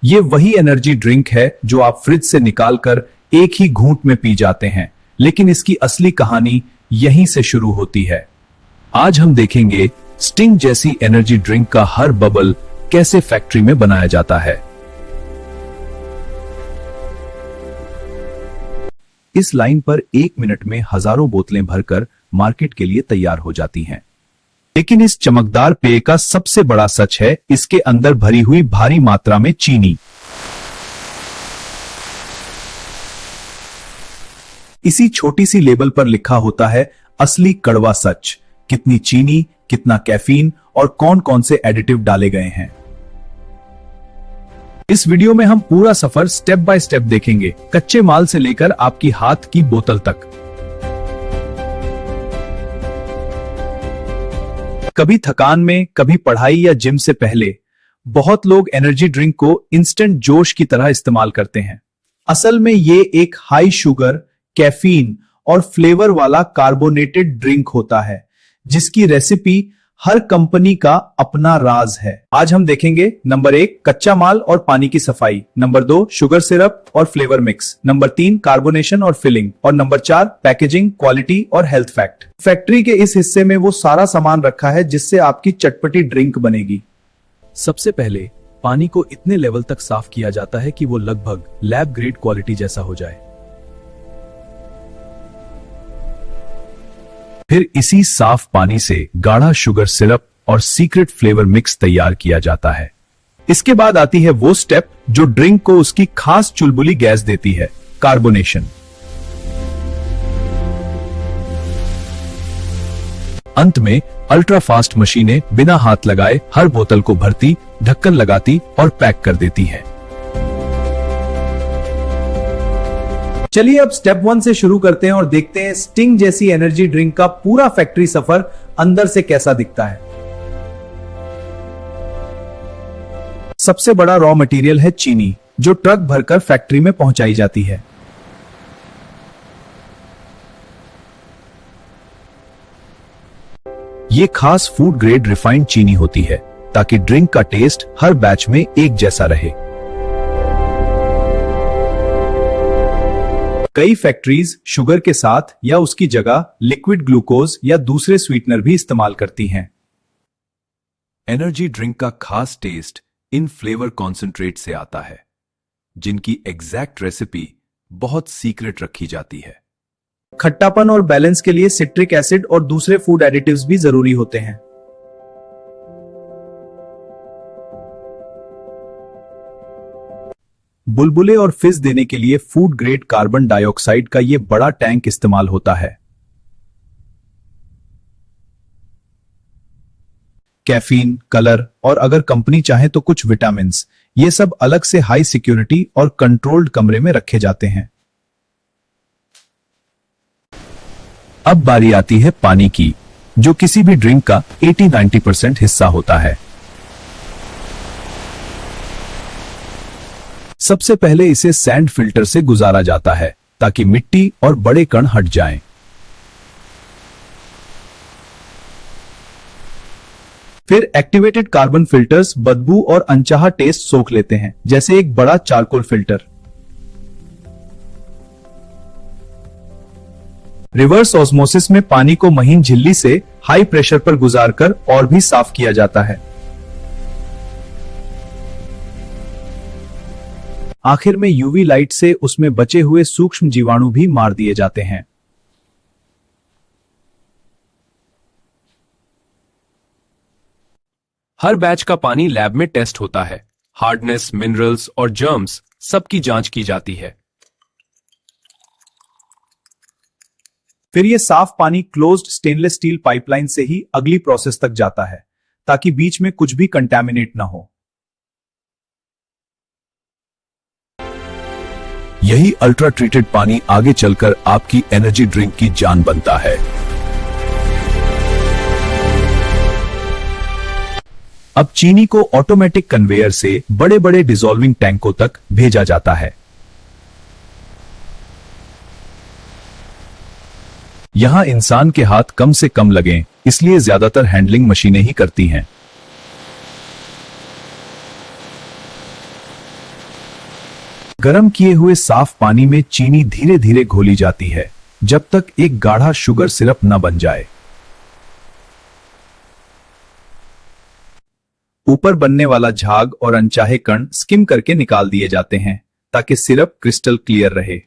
ये वही energy drink है जो आप फ्रिज से निकालकर एक ही घूंट में पी जाते हैं, लेकिन इसकी असली कहानी यहीं से शुरू होती है। आज हम देखेंगे स्टिंग जैसी एनर्जी ड्रिंक का हर बबल कैसे फैक्ट्री में बनाया जाता है। इस लाइन पर 1 मिनट में हजारों बोतलें भरकर मार्केट के लिए तैयार हो जाती हैं। लेकिन इस चमकदार पेय का सबसे बड़ा सच है इसके अंदर भरी हुई भारी मात्रा में चीनी। इसी छोटी सी लेबल पर लिखा होता है असली कड़वा सच, कितनी चीनी, कितना कैफीन और कौन कौन से एडिटिव डाले गए हैं। इस वीडियो में हम पूरा सफर स्टेप बाय स्टेप देखेंगे, कच्चे माल से लेकर आपकी हाथ की बोतल तक। कभी थकान में, कभी पढ़ाई या जिम से पहले बहुत लोग एनर्जी ड्रिंक को इंस्टेंट जोश की तरह इस्तेमाल करते हैं। असल में ये एक हाई शुगर, कैफीन और फ्लेवर वाला कार्बोनेटेड ड्रिंक होता है, जिसकी रेसिपी हर कंपनी का अपना राज है। आज हम देखेंगे नंबर 1 कच्चा माल और पानी की सफाई, नंबर 2 शुगर सिरप और फ्लेवर मिक्स, नंबर 3 कार्बोनेशन और फिलिंग और नंबर 4 पैकेजिंग, क्वालिटी और हेल्थ फैक्ट। फैक्ट्री के इस हिस्से में वो सारा सामान रखा है जिससे आपकी चटपटी ड्रिंक बनेगी। सबसे पहले पानी को इतने लेवल तक साफ किया जाता है कि वो लगभग लैब ग्रेड क्वालिटी जैसा हो जाए। फिर इसी साफ पानी से गाढ़ा शुगर सिरप और सीक्रेट फ्लेवर मिक्स तैयार किया जाता है। इसके बाद आती है वो स्टेप जो ड्रिंक को उसकी खास चुलबुली गैस देती है, कार्बोनेशन। अंत में अल्ट्रा फास्ट मशीनें बिना हाथ लगाए हर बोतल को भरती, ढक्कन लगाती और पैक कर देती हैं। चलिए अब स्टेप 1 से शुरू करते हैं और देखते हैं स्टिंग जैसी एनर्जी ड्रिंक का पूरा फैक्ट्री सफर अंदर से कैसा दिखता है। सबसे बड़ा रॉ मटेरियल है चीनी, जो ट्रक भरकर फैक्ट्री में पहुंचाई जाती है। ये खास फूड ग्रेड रिफाइंड चीनी होती है ताकि ड्रिंक का टेस्ट हर बैच में एक जैसा रहे। कई फैक्ट्रीज शुगर के साथ या उसकी जगह लिक्विड ग्लूकोज या दूसरे स्वीटनर भी इस्तेमाल करती हैं। एनर्जी ड्रिंक का खास टेस्ट इन फ्लेवर कॉन्सेंट्रेट से आता है, जिनकी एग्जैक्ट रेसिपी बहुत सीक्रेट रखी जाती है। खट्टापन और बैलेंस के लिए सिट्रिक एसिड और दूसरे फूड एडिटिव्स भी जरूरी होते हैं। बुलबुले और फिज देने के लिए फूड ग्रेड कार्बन डाइऑक्साइड का यह बड़ा टैंक इस्तेमाल होता है। कैफीन, कलर और अगर कंपनी चाहे तो कुछ विटामिन्स, ये सब अलग से हाई सिक्योरिटी और कंट्रोल्ड कमरे में रखे जाते हैं। अब बारी आती है पानी की, जो किसी भी ड्रिंक का 80-90% हिस्सा होता है। सबसे पहले इसे सैंड फिल्टर से गुजारा जाता है ताकि मिट्टी और बड़े कण हट जाएं। फिर एक्टिवेटेड कार्बन फिल्टर्स बदबू और अनचाहा टेस्ट सोख लेते हैं, जैसे एक बड़ा चारकोल फिल्टर। रिवर्स ऑस्मोसिस में पानी को महीन झिल्ली से हाई प्रेशर पर गुजारकर और भी साफ किया जाता है। आखिर में यूवी लाइट से उसमें बचे हुए सूक्ष्म जीवाणु भी मार दिए जाते हैं। हर बैच का पानी लैब में टेस्ट होता है। हार्डनेस, मिनरल्स और जर्म्स सबकी जांच की जाती है। फिर यह साफ पानी क्लोज्ड स्टेनलेस स्टील पाइपलाइन से ही अगली प्रोसेस तक जाता है, ताकि बीच में कुछ भी कंटैमिनेट ना हो। यही अल्ट्रा ट्रीटेड पानी आगे चलकर आपकी एनर्जी ड्रिंक की जान बनता है। अब चीनी को ऑटोमेटिक कन्वेयर से बड़े बड़े डिसॉल्विंग टैंकों तक भेजा जाता है। यहां इंसान के हाथ कम से कम लगें, इसलिए ज्यादातर हैंडलिंग मशीनें ही करती हैं। गर्म किए हुए साफ पानी में चीनी धीरे धीरे घोली जाती है जब तक एक गाढ़ा शुगर सिरप न बन जाए। ऊपर बनने वाला झाग और अनचाहे कण स्किम करके निकाल दिए जाते हैं ताकि सिरप क्रिस्टल क्लियर रहे।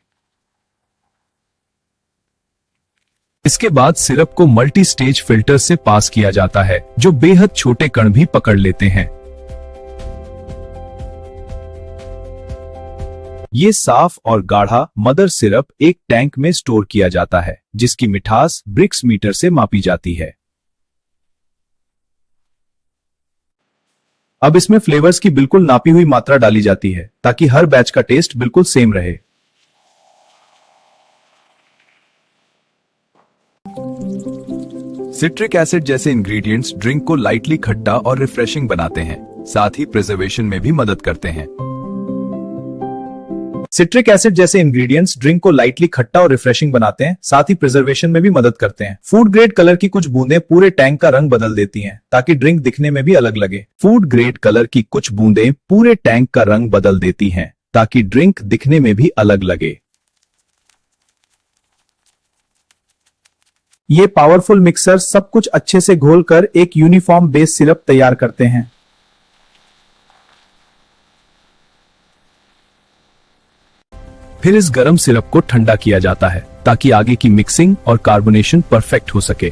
इसके बाद सिरप को मल्टी स्टेज फिल्टर से पास किया जाता है जो बेहद छोटे कण भी पकड़ लेते हैं। ये साफ और गाढ़ा मदर सिरप एक टैंक में स्टोर किया जाता है जिसकी मिठास ब्रिक्स मीटर से मापी जाती है। अब इसमें फ्लेवर्स की बिल्कुल नापी हुई मात्रा डाली जाती है ताकि हर बैच का टेस्ट बिल्कुल सेम रहे। सिट्रिक एसिड जैसे इंग्रेडिएंट्स ड्रिंक को लाइटली खट्टा और रिफ्रेशिंग बनाते हैं, साथ ही प्रिजर्वेशन में भी मदद करते हैं। सिट्रिक एसिड जैसे इंग्रेडिएंट्स ड्रिंक को लाइटली खट्टा और रिफ्रेशिंग बनाते हैं, साथ ही प्रिजर्वेशन में भी मदद करते हैं। फूड ग्रेड कलर की कुछ बूंदें पूरे टैंक का रंग बदल देती हैं ताकि ड्रिंक दिखने में भी अलग लगे। फूड ग्रेड कलर की कुछ बूंदें पूरे टैंक का रंग बदल देती हैं ताकि ड्रिंक दिखने में भी अलग लगे। ये पावरफुल मिक्सर सब कुछ अच्छे से घोलकर एक यूनिफॉर्म बेस सिरप तैयार करते हैं। फिर इस गरम सिरप को ठंडा किया जाता है ताकि आगे की मिक्सिंग और कार्बोनेशन परफेक्ट हो सके।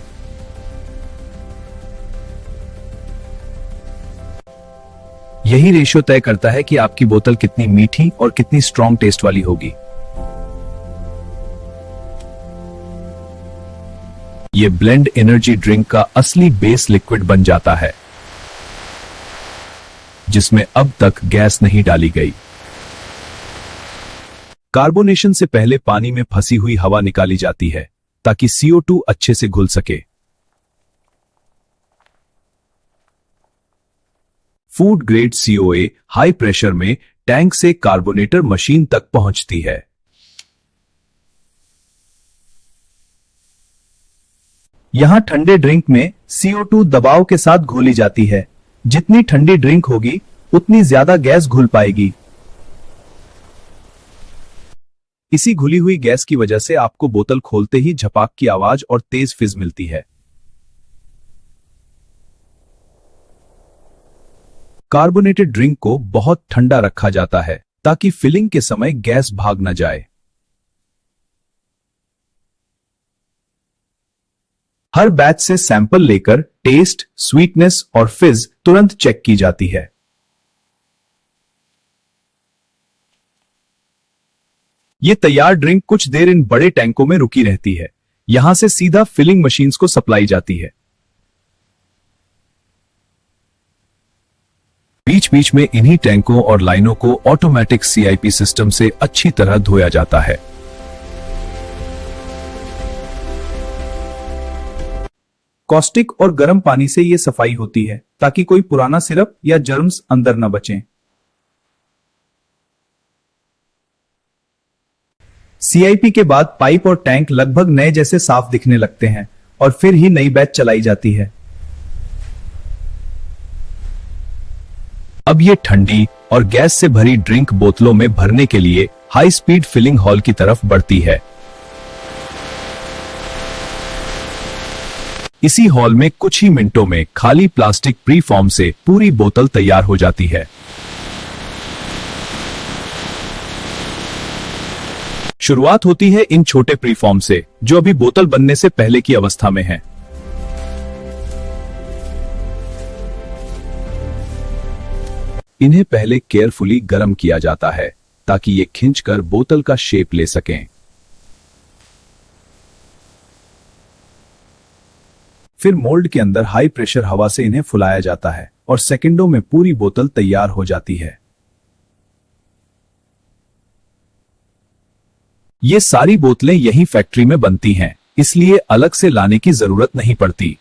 यही रेशियो तय करता है कि आपकी बोतल कितनी मीठी और कितनी स्ट्रॉन्ग टेस्ट वाली होगी। ये ब्लेंड एनर्जी ड्रिंक का असली बेस लिक्विड बन जाता है जिसमें अब तक गैस नहीं डाली गई। कार्बोनेशन से पहले पानी में फंसी हुई हवा निकाली जाती है ताकि CO2 अच्छे से घुल सके। Food grade COA high pressure में टैंक से कार्बोनेटर मशीन तक पहुंचती है। यहां ठंडे ड्रिंक में CO2 दबाव के साथ घोली जाती है। जितनी ठंडी ड्रिंक होगी उतनी ज्यादा गैस घुल पाएगी। इसी घुली हुई गैस की वजह से आपको बोतल खोलते ही झपाक की आवाज और तेज फिज मिलती है। कार्बोनेटेड ड्रिंक को बहुत ठंडा रखा जाता है ताकि फिलिंग के समय गैस भाग न जाए। हर बैच से सैंपल लेकर टेस्ट, स्वीटनेस और फिज तुरंत चेक की जाती है। ये तैयार ड्रिंक कुछ देर इन बड़े टैंकों में रुकी रहती है। यहां से सीधा फिलिंग मशीन्स को सप्लाई जाती है। बीच बीच में इन्हीं टैंकों और लाइनों को ऑटोमेटिक CIP सिस्टम से अच्छी तरह धोया जाता है। कॉस्टिक और गर्म पानी से यह सफाई होती है ताकि कोई पुराना सिरप या जर्म्स अंदर न बचें। CIP के बाद पाइप और टैंक लगभग नए जैसे साफ दिखने लगते हैं और फिर ही नई बैच चलाई जाती है। अब ये ठंडी और गैस से भरी ड्रिंक बोतलों में भरने के लिए हाई स्पीड फिलिंग हॉल की तरफ बढ़ती है। इसी हॉल में कुछ ही मिनटों में खाली प्लास्टिक प्री फॉर्म से पूरी बोतल तैयार हो जाती है। शुरुआत होती है इन छोटे प्रीफॉर्म से जो अभी बोतल बनने से पहले की अवस्था में है। इन्हें पहले केयरफुली गर्म किया जाता है ताकि ये खींचकर बोतल का शेप ले सकें। फिर मोल्ड के अंदर हाई प्रेशर हवा से इन्हें फुलाया जाता है और सेकंडों में पूरी बोतल तैयार हो जाती है। ये सारी बोतलें यही फैक्ट्री में बनती हैं, इसलिए अलग से लाने की जरूरत नहीं पड़ती।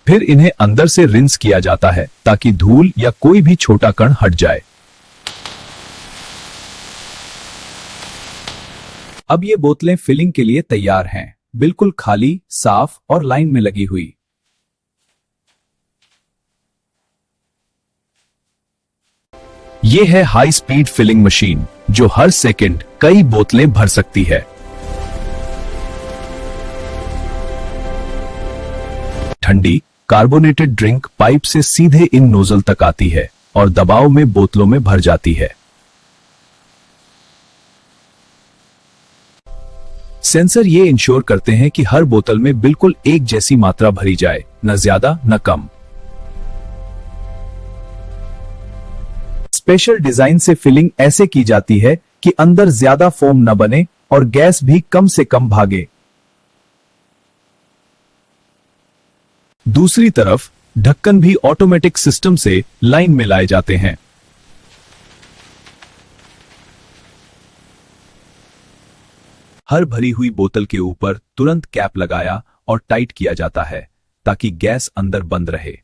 फिर इन्हें अंदर से रिंस किया जाता है ताकि धूल या कोई भी छोटा कण हट जाए। अब ये बोतलें फिलिंग के लिए तैयार हैं, बिल्कुल खाली, साफ और लाइन में लगी हुई। ये है हाई स्पीड फिलिंग मशीन जो हर सेकंड कई बोतलें भर सकती है। ठंडी कार्बोनेटेड ड्रिंक पाइप से सीधे इन नोजल तक आती है और दबाव में बोतलों में भर जाती है। सेंसर ये इंश्योर करते हैं कि हर बोतल में बिल्कुल एक जैसी मात्रा भरी जाए, न ज्यादा न कम। स्पेशल डिजाइन से फिलिंग ऐसे की जाती है कि अंदर ज्यादा फोम न बने और गैस भी कम से कम भागे। दूसरी तरफ ढक्कन भी ऑटोमेटिक सिस्टम से लाइन में लाए जाते हैं। हर भरी हुई बोतल के ऊपर तुरंत कैप लगाया और टाइट किया जाता है ताकि गैस अंदर बंद रहे।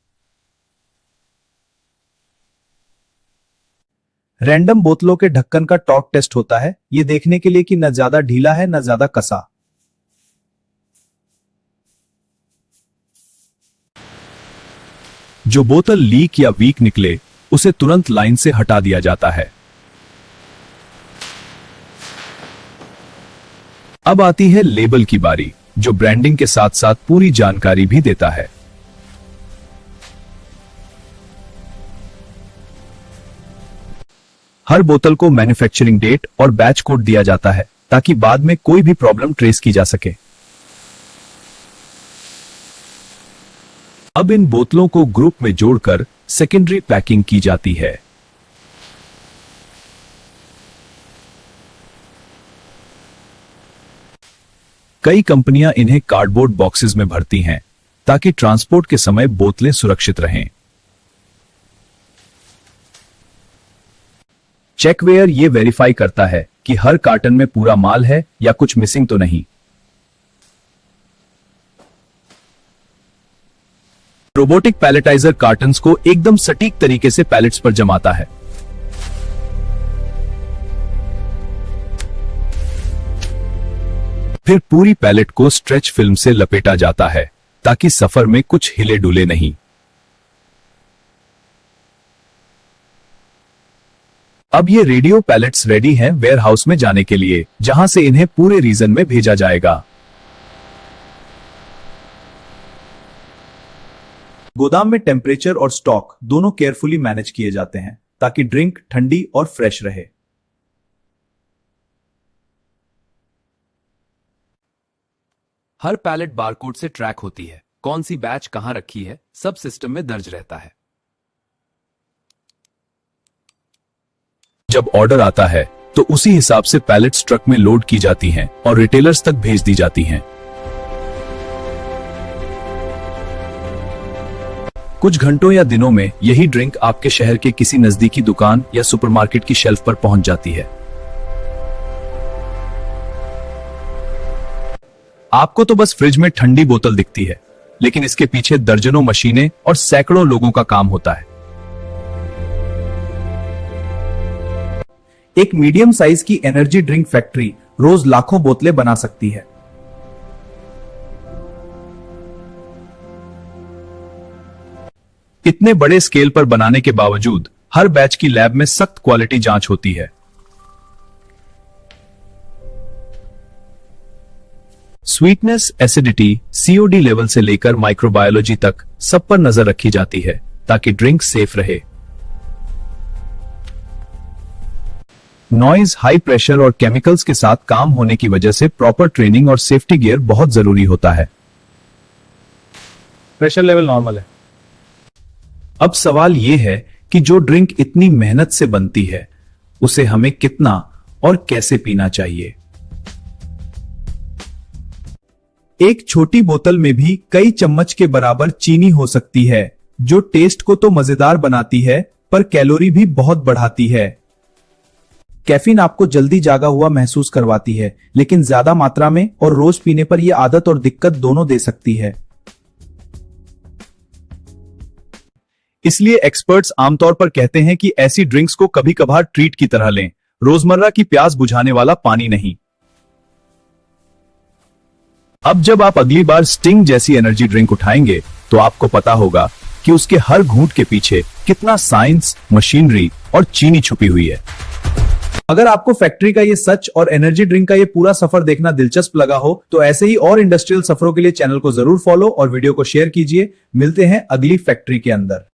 रैंडम बोतलों के ढक्कन का टॉर्क टेस्ट होता है, ये देखने के लिए कि न ज्यादा ढीला है न ज्यादा कसा। जो बोतल लीक या वीक निकले उसे तुरंत लाइन से हटा दिया जाता है। अब आती है लेबल की बारी, जो ब्रांडिंग के साथ साथ पूरी जानकारी भी देता है। हर बोतल को मैन्युफैक्चरिंग डेट और बैच कोड दिया जाता है ताकि बाद में कोई भी प्रॉब्लम ट्रेस की जा सके। अब इन बोतलों को ग्रुप में जोड़कर सेकेंडरी पैकिंग की जाती है। कई कंपनियां इन्हें कार्डबोर्ड बॉक्सेस में भरती हैं ताकि ट्रांसपोर्ट के समय बोतलें सुरक्षित रहें। चेकवेयर ये वेरीफाई करता है कि हर कार्टन में पूरा माल है या कुछ मिसिंग तो नहीं। रोबोटिक पैलेटाइजर कार्टन्स को एकदम सटीक तरीके से पैलेट्स पर जमाता है। फिर पूरी पैलेट को स्ट्रेच फिल्म से लपेटा जाता है ताकि सफर में कुछ हिले डुले नहीं। अब ये रेडियो पैलेट्स रेडी हैं वेयरहाउस में जाने के लिए, जहां से इन्हें पूरे रीजन में भेजा जाएगा। गोदाम में टेम्परेचर और स्टॉक दोनों केयरफुली मैनेज किए जाते हैं ताकि ड्रिंक ठंडी और फ्रेश रहे। हर पैलेट बारकोड से ट्रैक होती है, कौन सी बैच कहां रखी है, सब सिस्टम में दर्ज रहता है। जब ऑर्डर आता है तो उसी हिसाब से पैलेट्स ट्रक में लोड की जाती हैं और रिटेलर्स तक भेज दी जाती हैं। कुछ घंटों या दिनों में यही ड्रिंक आपके शहर के किसी नजदीकी दुकान या सुपरमार्केट की शेल्फ पर पहुंच जाती है। आपको तो बस फ्रिज में ठंडी बोतल दिखती है, लेकिन इसके पीछे दर्जनों मशीनें और सैकड़ों लोगों का काम होता है। एक मीडियम साइज की एनर्जी ड्रिंक फैक्ट्री रोज लाखों बोतलें बना सकती है। इतने बड़े स्केल पर बनाने के बावजूद हर बैच की लैब में सख्त क्वालिटी जांच होती है। स्वीटनेस, एसिडिटी, सीओडी लेवल से लेकर माइक्रोबायोलॉजी तक सब पर नजर रखी जाती है ताकि ड्रिंक सेफ रहे। नॉइज, हाई प्रेशर और केमिकल्स के साथ काम होने की वजह से प्रॉपर ट्रेनिंग और सेफ्टी गियर बहुत जरूरी होता है। प्रेशर लेवल नॉर्मल है। अब सवाल यह है कि जो ड्रिंक इतनी मेहनत से बनती है उसे हमें कितना और कैसे पीना चाहिए। एक छोटी बोतल में भी कई चम्मच के बराबर चीनी हो सकती है, जो टेस्ट को तो मजेदार बनाती है पर कैलोरी भी बहुत बढ़ाती है। कैफीन आपको जल्दी जागा हुआ महसूस करवाती है, लेकिन ज्यादा मात्रा में और रोज पीने पर यह आदत और दिक्कत दोनों दे सकती है। इसलिए एक्सपर्ट्स आमतौर पर कहते हैं कि ऐसी ड्रिंक्स को कभी कभार ट्रीट की तरह लें, रोजमर्रा की प्यास बुझाने वाला पानी नहीं। अब जब आप अगली बार स्टिंग जैसी एनर्जी ड्रिंक उठाएंगे तो आपको पता होगा कि उसके हर घूंट के पीछे कितना साइंस, मशीनरी और चीनी छुपी हुई है। अगर आपको फैक्ट्री का ये सच और एनर्जी ड्रिंक का ये पूरा सफर देखना दिलचस्प लगा हो तो ऐसे ही और इंडस्ट्रियल सफरों के लिए चैनल को जरूर फॉलो और वीडियो को शेयर कीजिए। मिलते हैं अगली फैक्ट्री के अंदर।